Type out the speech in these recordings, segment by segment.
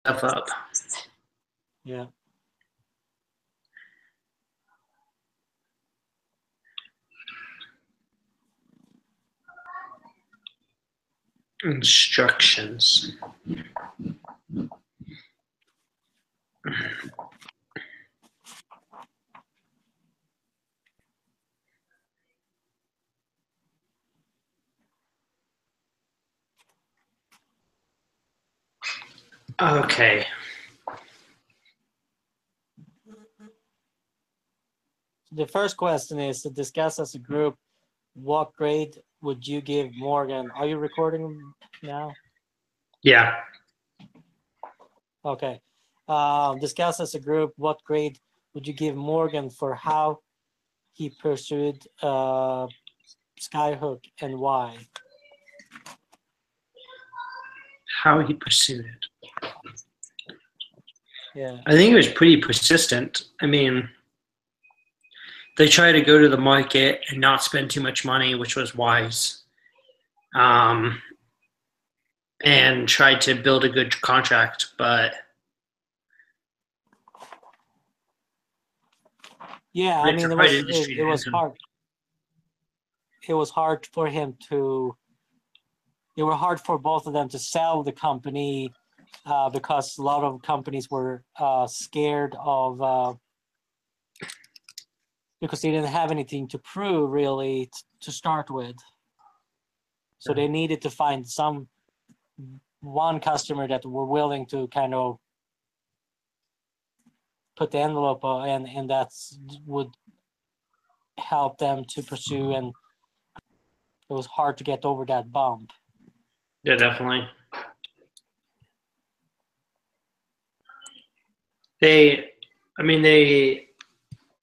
stuff up. Yeah. Instructions. Okay. The first question is to discuss as a group, what grade would you give Morgan? Are you recording now? Yeah. Okay. Discuss as a group, what grade would you give Morgan for how he pursued Skyhook and why? How he pursued it. Yeah. I think he was pretty persistent. I mean, they tried to go to the market and not spend too much money, which was wise. And tried to build a good contract, but yeah, I mean, it was hard. It was hard for him to. It was hard for both of them to sell the company because a lot of companies were scared of because they didn't have anything to prove really to start with. So they needed to find one customer that were willing to kind of put the envelope on, and that would help them to pursue, and it was hard to get over that bump. Yeah, definitely. They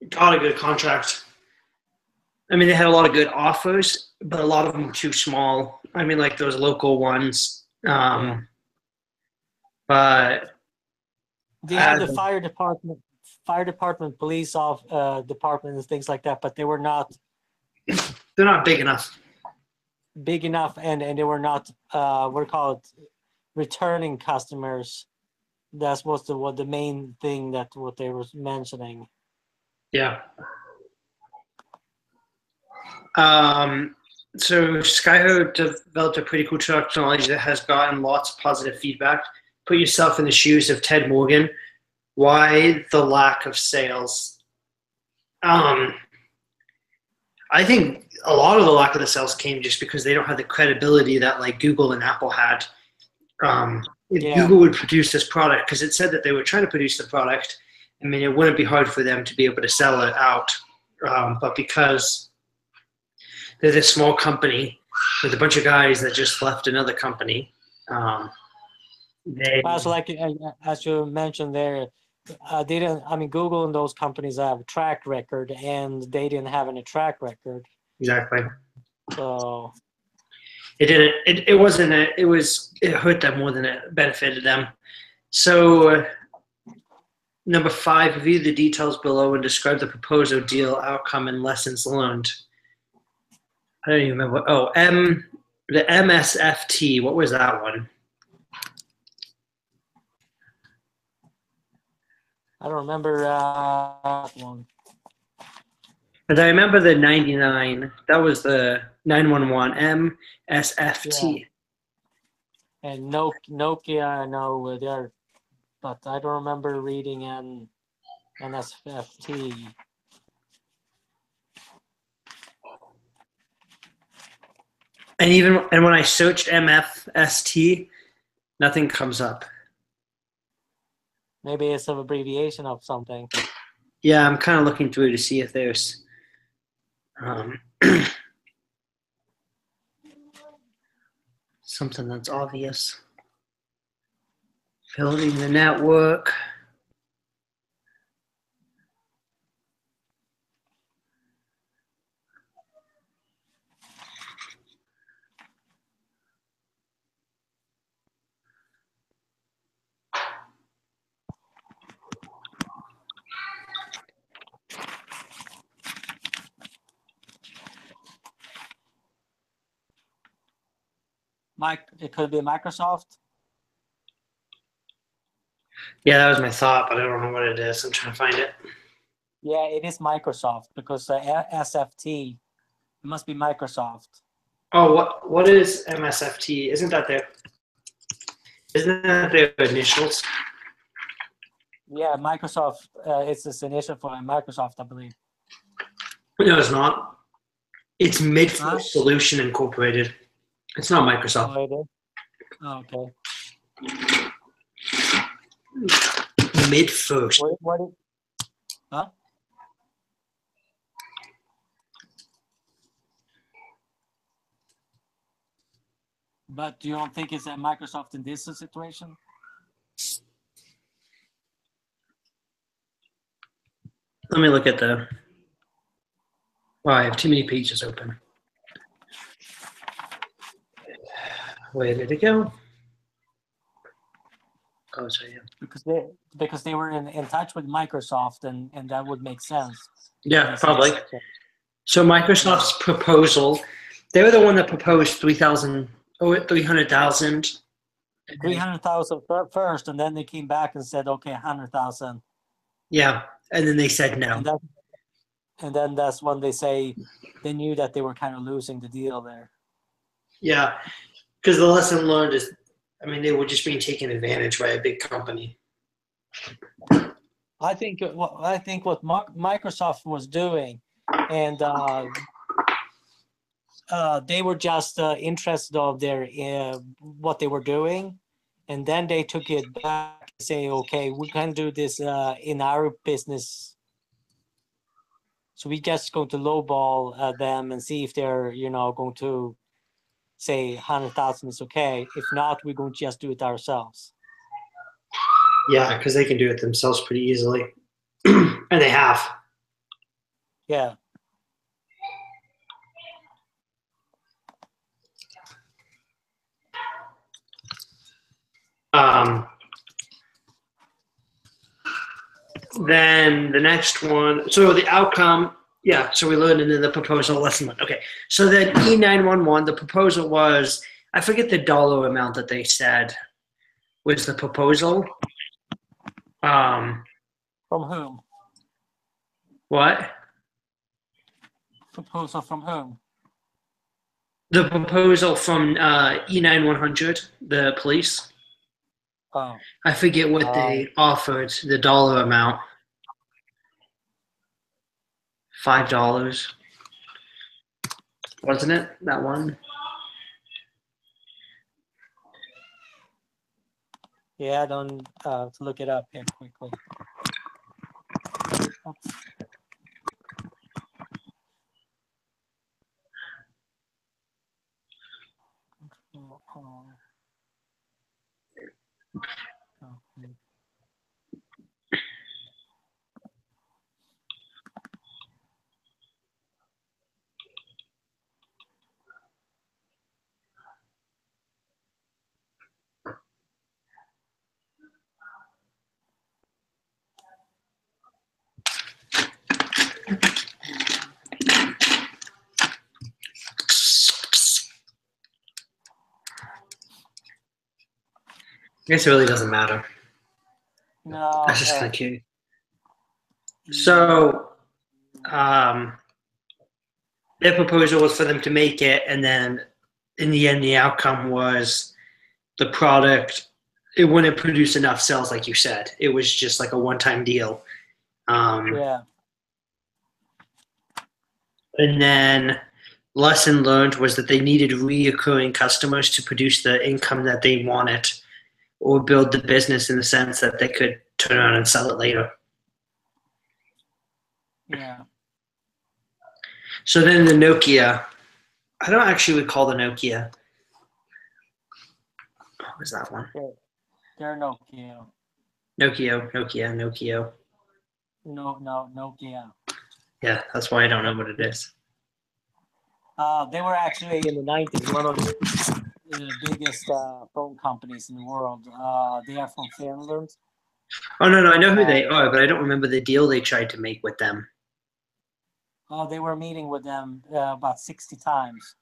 got a good contract. I mean, they had a lot of good offers, but a lot of them were too small. I mean, like those local ones. But they had the fire department, police department, and things like that, but they were not. They're not big enough. Big enough, and they were not what call it, returning customers. That was the main thing that what they were mentioning. Yeah. So Skyhook developed a pretty cool technology that has gotten lots of positive feedback. Put yourself in the shoes of Ted Morgan. Why the lack of sales? I think a lot of the lack of the sales came just because they don't have the credibility that like Google and Apple had. If Google would produce this product, because it said that they were trying to produce the product, I mean, it wouldn't be hard for them to be able to sell it out. But because they're this small company with a bunch of guys that just left another company, as you mentioned there, they didn't. I mean, Google and those companies have a track record, and they didn't have any track record. Exactly. So it didn't. It wasn't. It hurt them more than it benefited them. So number 5, review the details below and describe the proposal, deal, outcome, and lessons learned. I don't even remember. The MSFT. What was that one? I don't remember one. But I remember the 99. That was the 911 MSFT. Yeah. And Nokia, I know there, but I don't remember reading an MSFT. And when I searched MFST, nothing comes up. Maybe it's an abbreviation of something. Yeah, I'm kind of looking through to see if there's something that's obvious. Building the network. It could be Microsoft. Yeah, that was my thought, but I don't know what it is. I'm trying to find it. Yeah, it is Microsoft because SFT, it must be Microsoft. Oh, what is MSFT? Isn't that their initials? Yeah, Microsoft. It's this initial for Microsoft, I believe. No, it's not. It's Midforce Solution Incorporated. It's not Microsoft. Oh, it is? Oh, okay. Midforce. Huh? But you don't think it's at Microsoft in this situation? Let me look at the. Oh, I have too many pages open. Where did it go? Oh, sorry. Yeah. Because they were in touch with Microsoft, and that would make sense. Yeah, probably. So Microsoft's proposal, they were the one that proposed 300,000. 300,000 first, and then they came back and said, okay, 100,000. Yeah, and then they said no. And then that's when they say they knew that they were kind of losing the deal there. Yeah, because the lesson learned is, I mean, they were just being taken advantage by a big company. I think what Microsoft was doing, and they were just interested of their what they were doing, and then they took it back and say, okay, we can do this in our business. So we just going to lowball them and see if they're going to say 100,000 is okay. If not, we're going to just do it ourselves. Yeah, because they can do it themselves pretty easily, and they have. Yeah. Then the next one, so the outcome, yeah, so we learned in the proposal lesson one. Okay, so then E911, the proposal was, I forget the dollar amount that they said was the proposal. From whom? What? Proposal from whom? The proposal from E9100, the police. Oh. I forget what they offered, the dollar amount. $5. Wasn't it, that one? Yeah, I don't to look it up here quickly. Oops. Okay. I guess it really doesn't matter. No. That's just kind of cute. So, their proposal was for them to make it, and then in the end, the outcome was the product. It wouldn't produce enough sales, like you said. It was just like a one-time deal. Yeah. And then lesson learned was that they needed reoccurring customers to produce the income that they wanted, or build the business in the sense that they could turn around and sell it later. Yeah. So then the Nokia, I don't actually recall the Nokia. What was that one? They're Nokia. Nokia. No, Nokia. Yeah, that's why I don't know what it is. They were actually in the 90s, one of the biggest phone companies in the world. They are from Finland. Oh, no, I know who they are, but I don't remember the deal they tried to make with them. Oh, they were meeting with them about 60 times.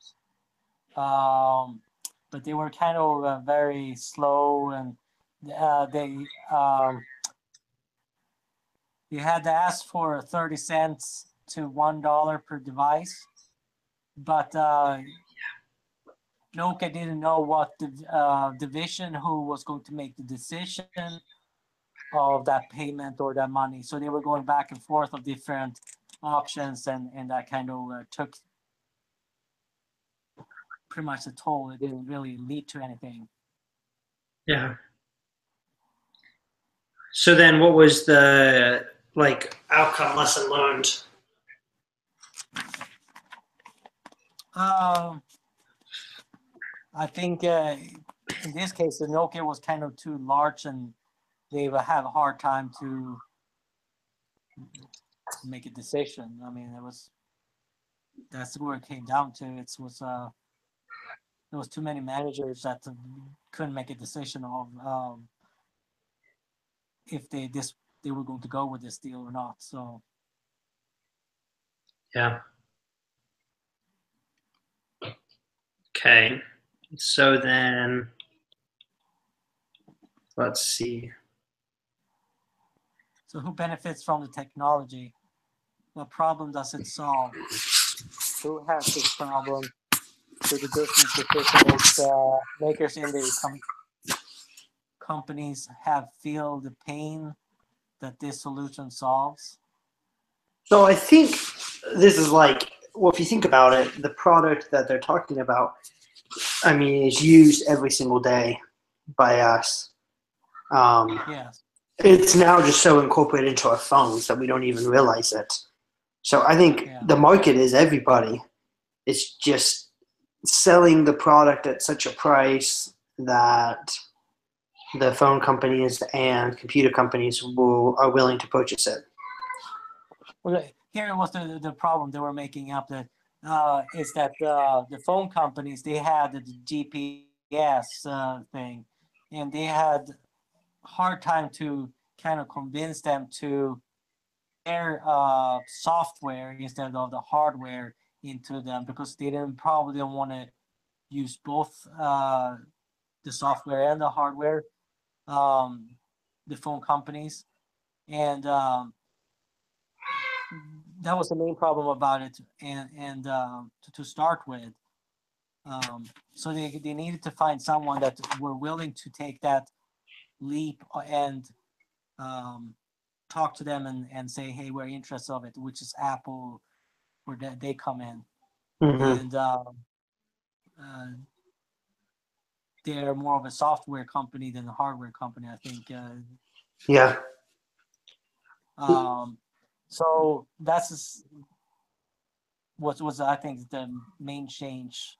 But they were kind of very slow, and you had to ask for 30 cents to $1 per device, but Nokia didn't know what the division who was going to make the decision of that payment or that money. So they were going back and forth of different options, and that kind of took pretty much a toll. It didn't really lead to anything. Yeah. So then what was the outcome, lesson learned? I think in this case, the Nokia was kind of too large, and they would have a hard time to make a decision. I mean, that's where it came down to. There was too many managers that couldn't make a decision of if they were going to go with this deal or not. So yeah. Okay. So then let's see. So who benefits from the technology? What problem does it solve? Who has this problem? To the business decision makers in the companies feel the pain that this solution solves? So I think this is if you think about it, the product that they're talking about, I mean, is used every single day by us. Yes. It's now just so incorporated into our phones that we don't even realize it. So I think the market is everybody. It's just selling the product at such a price that the phone companies and computer companies are willing to purchase it. Well, here was the problem they were making up that is that the phone companies, they had the GPS thing, and they had hard time to kind of convince them to their software instead of the hardware into them, because they probably don't want to use both the software and the hardware, the phone companies, and that was the main problem about it, and to start with. So they needed to find someone that were willing to take that leap and talk to them and say, hey, we're interested of it, which is Apple, where they come in. Mm-hmm. And they're more of a software company than a hardware company, I think. Yeah. So that's what was, I think, the main change.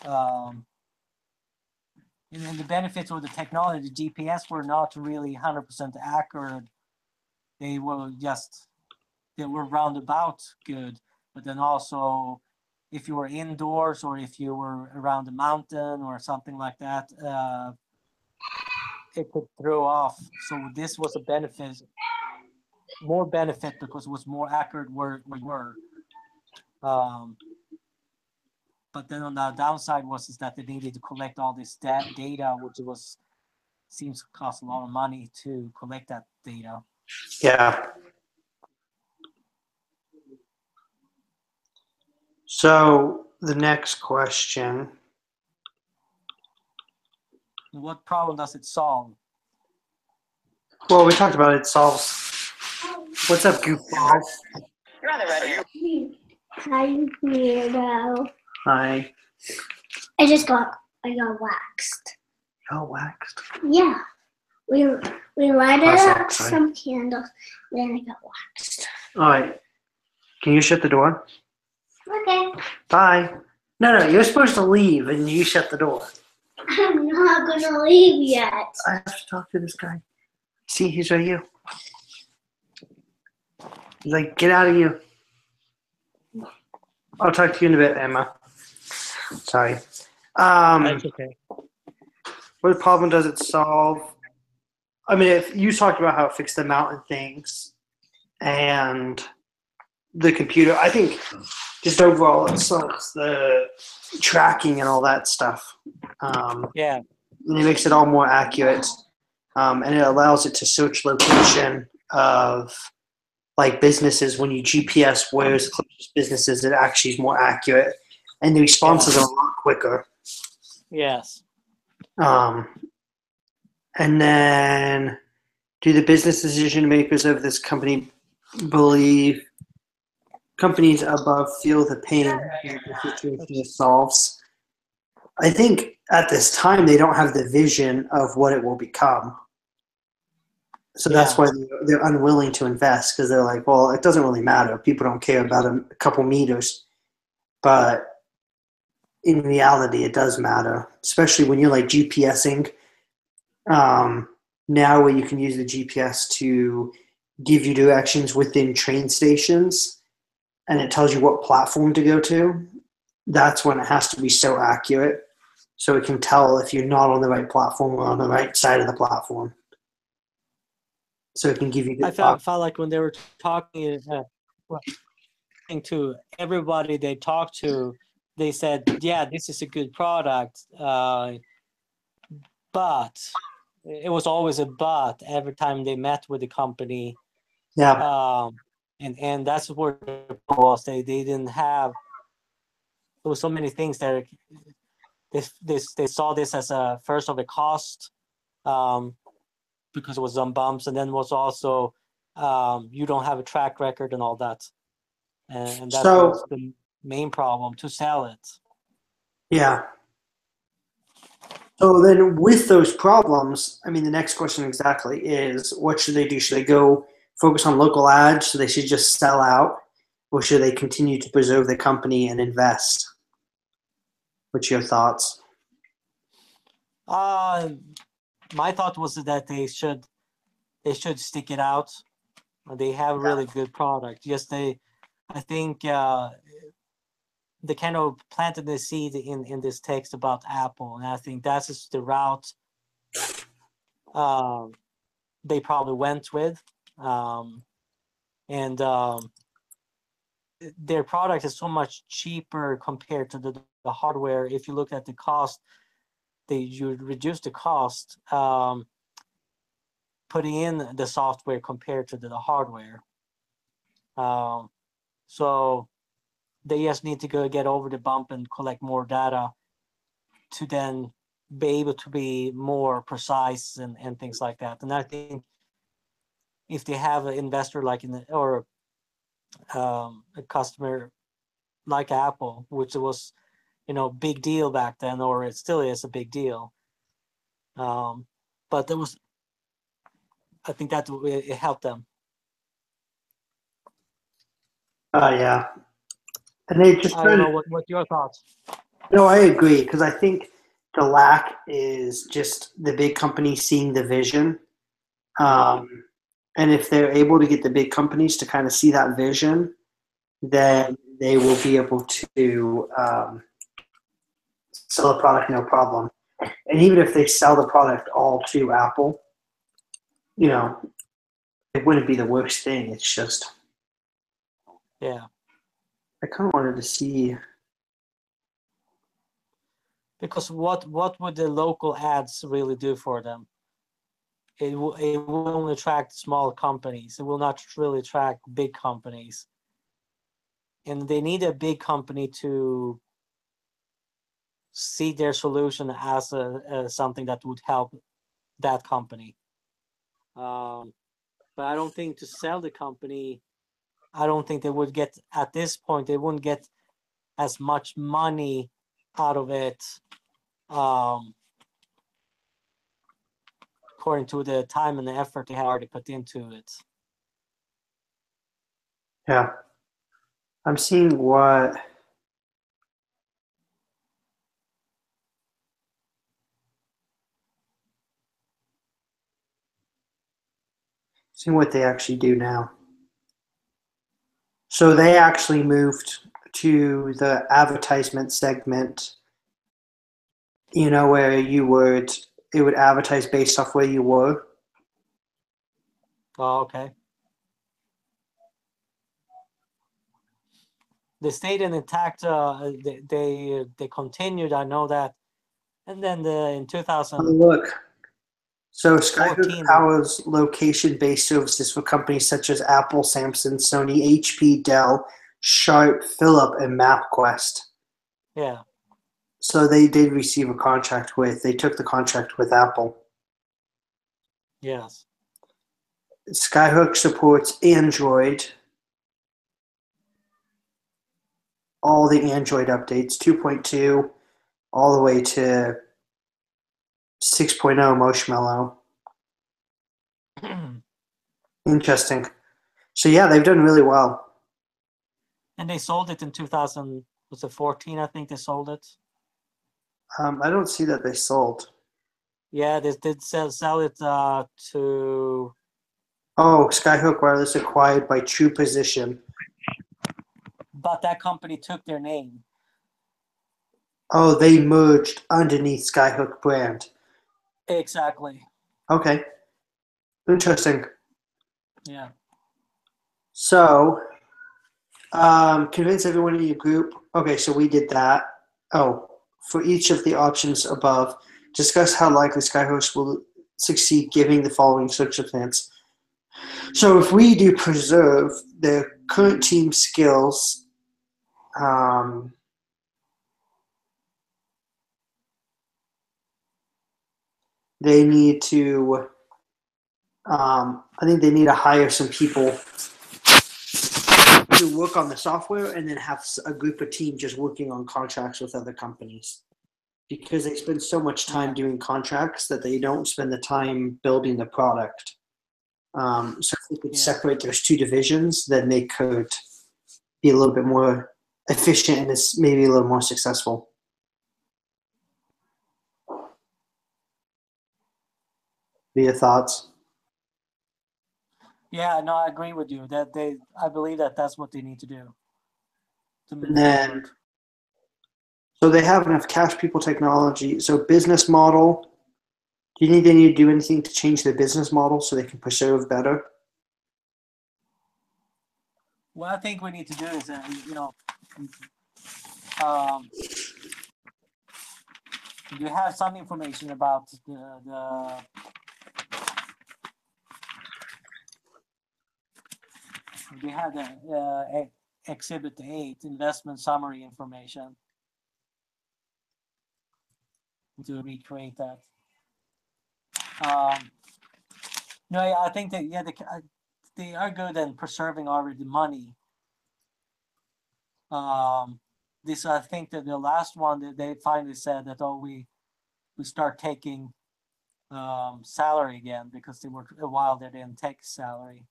And then the benefits of the technology, GPS were not really 100% accurate. They were roundabout good, but then also if you were indoors or if you were around a mountain or something like that, it could throw off. So this was a benefit, more benefit, because it was more accurate where we were. But then on the downside is that they needed to collect all this data, which seems to cost a lot of money to collect that data. Yeah. So the next question. What problem does it solve? Well, we talked about it solves. What's up, goofball? You're on the red. Hi, weirdo. Hi. I got waxed. Oh, waxed? Yeah. We lighted up some candles, then I got waxed. All right. Can you shut the door? Okay. Bye. No, you're supposed to leave and you shut the door. I'm not going to leave yet. I have to talk to this guy. See, he's right here. He's like, get out of here. I'll talk to you in a bit, Emma. Sorry. That's okay. What problem does it solve? I mean, if you talked about how it fixed the mountain things and the computer, I think just overall it solves the tracking and all that stuff. Yeah. and it makes it all more accurate. And it allows it to search location of like businesses. When you GPS where's the closest businesses, it actually is more accurate, and the responses are a lot quicker. Yes. And then, do the business decision makers of this company believe companies above feel the pain that the situation solves? I think at this time they don't have the vision of what it will become. So that's why they're unwilling to invest, because they're like, well, it doesn't really matter. People don't care about a couple meters. But in reality, it does matter, especially when you're like GPSing. Now where you can use the GPS to give you directions within train stations, and it tells you what platform to go to, that's when it has to be so accurate. So it can tell if you're not on the right platform or on the right side of the platform. So it can give you. I felt like when they were talking to everybody they talked to, they said, "Yeah, this is a good product," but it was always a but every time they met with the company. Yeah. And that's where the problem was. They didn't have. There was so many things that they saw this as a first of a cost. Because it was some bumps, and then was also you don't have a track record and all that, and that was the main problem to sell it. Yeah. So then with those problems, I mean, the next question exactly is, what should they do? Should they go focus on local ads, so they should just sell out, or should they continue to preserve the company and invest? What's your thoughts? My thought was that they should stick it out. They have a really good product. Yes, I think they kind of planted the seed in this text about Apple, and I think that is the route they probably went with. And their product is so much cheaper compared to the hardware. If you look at the cost, you reduce the cost putting in the software compared to the hardware. So they just need to go get over the bump and collect more data to then be able to be more precise and things like that. And I think if they have an investor like or a customer like Apple, which was, big deal back then, or it still is a big deal. But I think that it helped them. Yeah. And they just. I don't know what your thoughts. No, I agree, because I think the lack is just the big companies seeing the vision. And if they're able to get the big companies to kind of see that vision, then they will be able to sell a product no problem. And even if they sell the product all to Apple, it wouldn't be the worst thing. It's just, yeah. I kind of wanted to see. Because what would the local ads really do for them? It will only attract small companies. It will not really attract big companies. And they need a big company to see their solution as something that would help that company. But I don't think to sell the company, I don't think they would get, at this point, they wouldn't get as much money out of it according to the time and the effort they had already put into it. Yeah. I'm seeing what. Seeing what they actually do now. So they actually moved to the advertisement segment, where it would advertise based off where you were. Oh, okay. They stayed intact. They continued. I know that, And then in 2000. Look. So Skyhook powers location-based services for companies such as Apple, Samsung, Sony, HP, Dell, Sharp, Philip, and MapQuest. Yeah. So they did receive a contract they took the contract with Apple. Yes. Skyhook supports Android, all the Android updates, 2.2, all the way to 6.0 Marshmallow. Interesting. So yeah, they've done really well. And they sold it in 2014, I think they sold it. I don't see that they sold. Yeah, they did sell it to... Oh, Skyhook Wireless acquired by True Position. But that company took their name. Oh, they merged underneath Skyhook brand. Exactly. Okay. Interesting. Yeah. So, convince everyone in your group. Okay, so we did that. Oh, for each of the options above, discuss how likely Skyhook will succeed given the following circumstance. So if we do preserve the current team skills, they need to, I think they need to hire some people to work on the software and then have a group of team just working on contracts with other companies. Because they spend so much time doing contracts that they don't spend the time building the product. So if we could separate those two divisions, then they could be a little bit more efficient and it's maybe a little more successful. What are your thoughts? Yeah, no, I agree with you. I believe that's what they need to do. And then, so they have enough cash, people, technology. So business model. Do you think they need to do anything to change their business model so they can preserve better? What I think we need to do is, you have some information about we have the Exhibit 8 investment summary information to recreate that. No, I think that they are good in preserving already money. This I think that the last one that they finally said that we start taking salary again because they were a while they didn't take salary.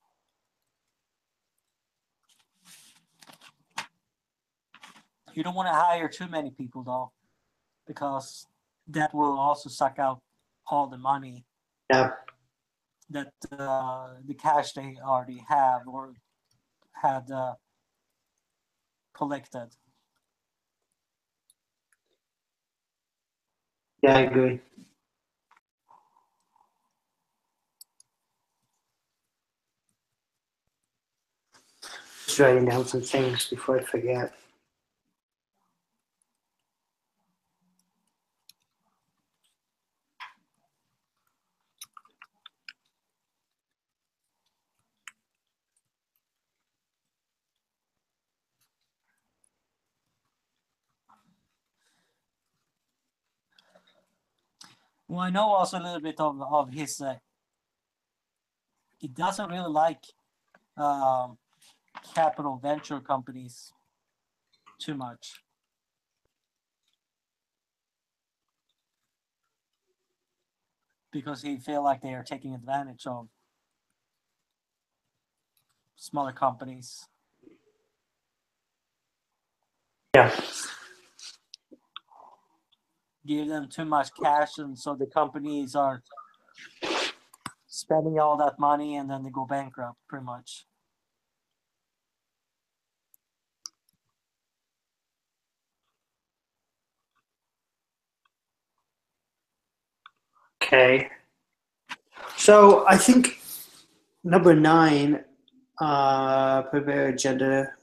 You don't want to hire too many people though, because that will also suck out all the money. Yeah. That the cash they already have or had collected. Yeah, I agree. Just writing down some things before I forget. Well, I know also a little bit of his. He doesn't really like capital venture companies too much. Because he feel like they are taking advantage of smaller companies. Yeah. Give them too much cash, and so the companies are spending all that money, and then they go bankrupt, pretty much. Okay. So I think number 9, prepare agenda.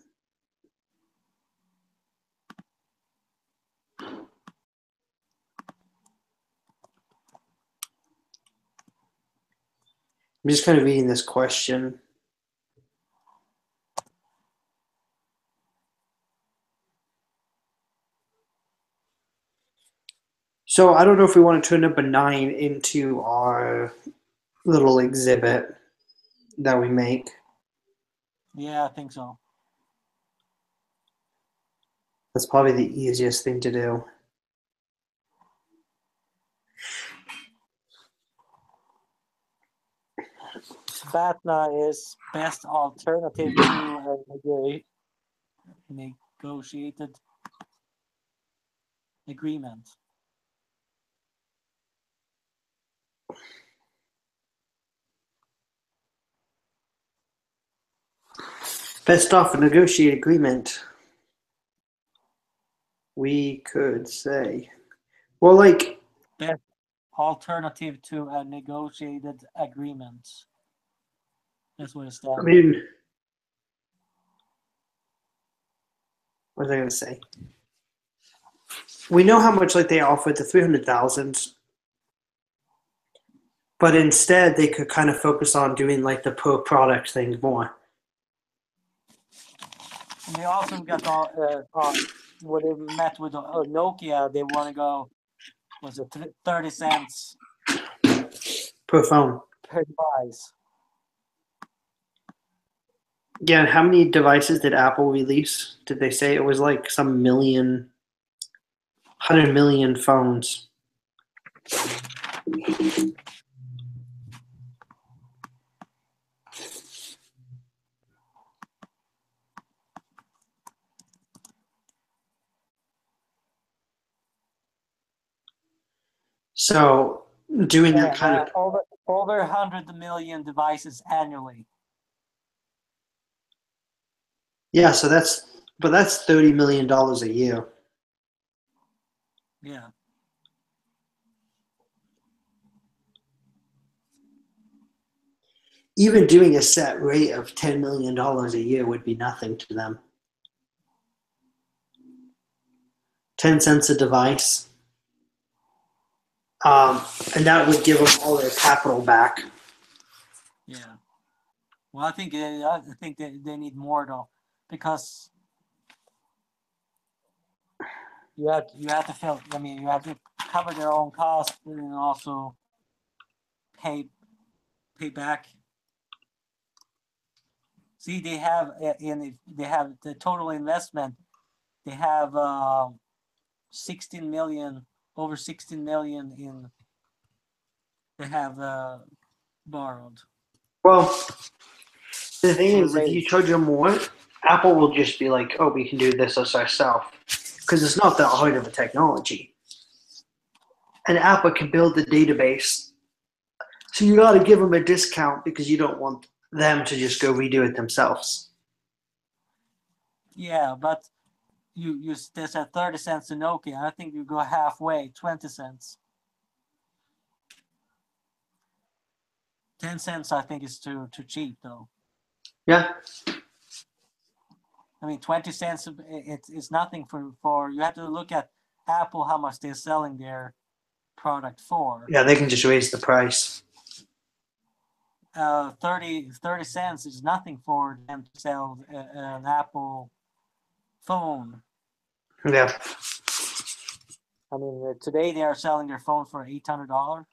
I'm just kind of reading this question. So I don't know if we want to turn number 9 into our little exhibit that we make. Yeah, I think so. That's probably the easiest thing to do. BATNA is best alternative to a negotiated agreement. Best off a negotiated agreement. We could say, well, like best alternative to a negotiated agreement. That's what it's done. I mean, what was I going to say? We know how much like they offered the 300,000, but instead they could kind of focus on doing like the per product thing more. And they also got when they met with Nokia, they want to go, was it 30 cents per phone per device? Yeah, and how many devices did Apple release? Did they say it was like some 100 million phones? So doing that kind of over 100 million devices annually. Yeah, so that's $30 million a year. Yeah. Even doing a set rate of $10 million a year would be nothing to them. 10 cents a device. And that would give them all their capital back. Yeah. Well, I think they need more though, because you have to fill. I mean, you have to cover their own costs and also pay back. See, they have the total investment. They have 16 million, over 16 million in. They have borrowed. Well, the thing is, if you charge them more, Apple will just be like, "Oh, we can do this ourselves," because it's not that hard of a technology. And Apple can build the database, so you got to give them a discount because you don't want them to just go redo it themselves. Yeah, but you there's at 30 cents to Nokia. I think you go halfway, 20 cents. 10 cents, I think, is too cheap, though. Yeah. I mean, 20 cents, it's nothing for. You have to look at Apple, how much they're selling their product for. Yeah, they can just raise the price. 30 cents is nothing for them to sell an Apple phone. Yeah. I mean, today they are selling their phone for $800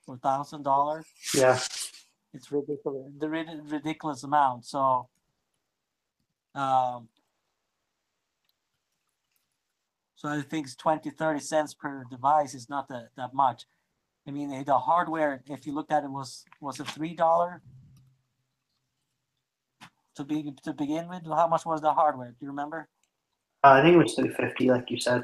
or $1,000. Yeah. It's ridiculous. The ridiculous amount. So, so I think 20-30 cents per device is not that much. I mean, the hardware, if you looked at it, was it $3 to begin with? How much was the hardware? Do you remember? I think it was $350, like you said.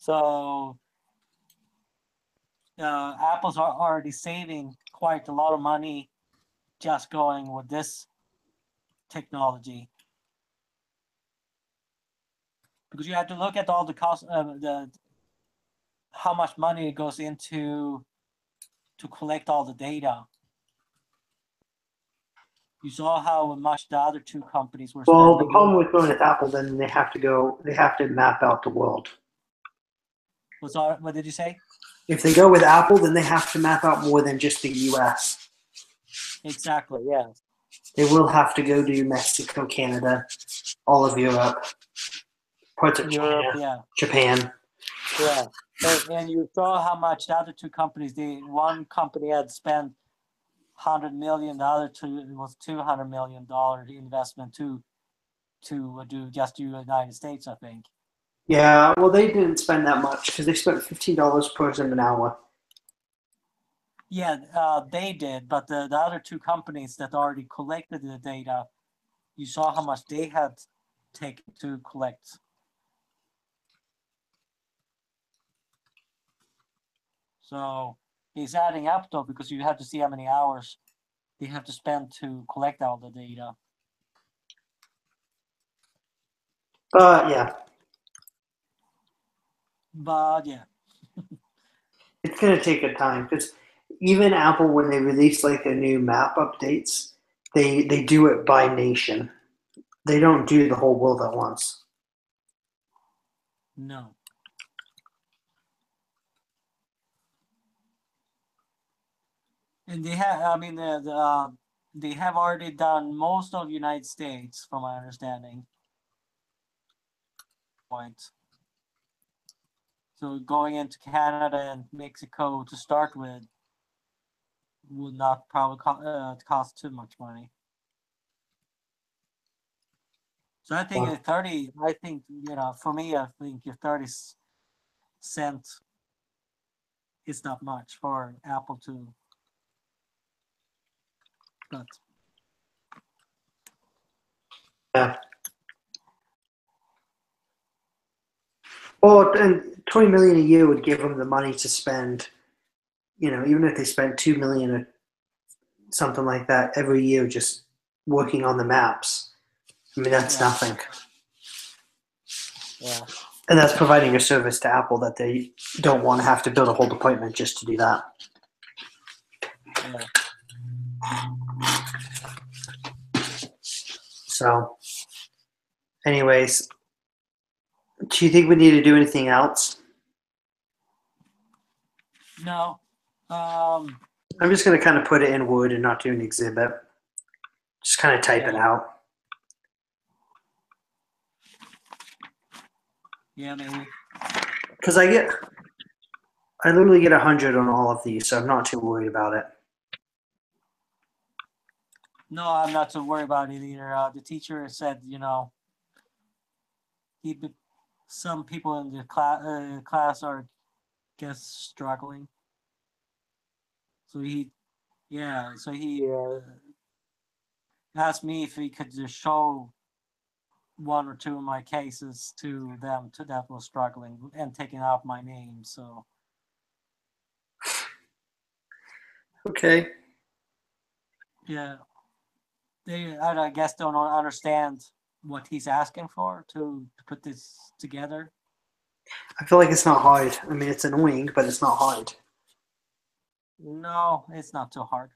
So Apple's are already saving quite a lot of money just going with this technology, because you have to look at all the cost, how much money it goes into to collect all the data. You saw how much the other two companies were spending. Well, the problem with going with Apple, then they have to map out the world. What did you say? If they go with Apple, then they have to map out more than just the U.S. Exactly, yeah. They will have to go to Mexico, Canada, all of Europe, parts of Europe, China, yeah. Japan. Yeah, and you saw how much the other two companies, one company had spent $100 million, it was $200 million investment to do United States, I think. Yeah, well, they didn't spend that much because they spent $15 per SIM an hour. Yeah, they did, but the other two companies that already collected the data, you saw how much they had taken to collect. So it's adding up though, because you have to see how many hours they have to spend to collect all the data. Yeah. But yeah. It's going to take a time because even Apple, when they release like their new map updates, they do it by nation. They don't do the whole world at once. No. And they have, I mean, they have already done most of the United States, from my understanding. Point. So going into Canada and Mexico to start with would not probably cost too much money. So I think for me, I think if 30 cents is not much for Apple to, but. Yeah. Well, and $20 million a year would give them the money to spend. Even if they spent $2 million or something like that every year, just working on the maps. I mean, that's nothing. Yeah. And that's providing a service to Apple that they don't want to have to build a whole department just to do that. Yeah. So, anyways, do you think we need to do anything else? No. I'm just going to kind of put it in Word and not do an exhibit. Just kind of type it out. Yeah, maybe. Because I literally get 100 on all of these, so I'm not too worried about it. No, I'm not too worried about it either. The teacher said, some people in the class are, struggling. So he asked me if he could just show one or two of my cases to them that was struggling and taking out my name. So. Okay. Yeah. I guess don't understand what he's asking for to put this together. I feel like it's not hard. I mean, it's annoying, but it's not hard. No, it's not too hard.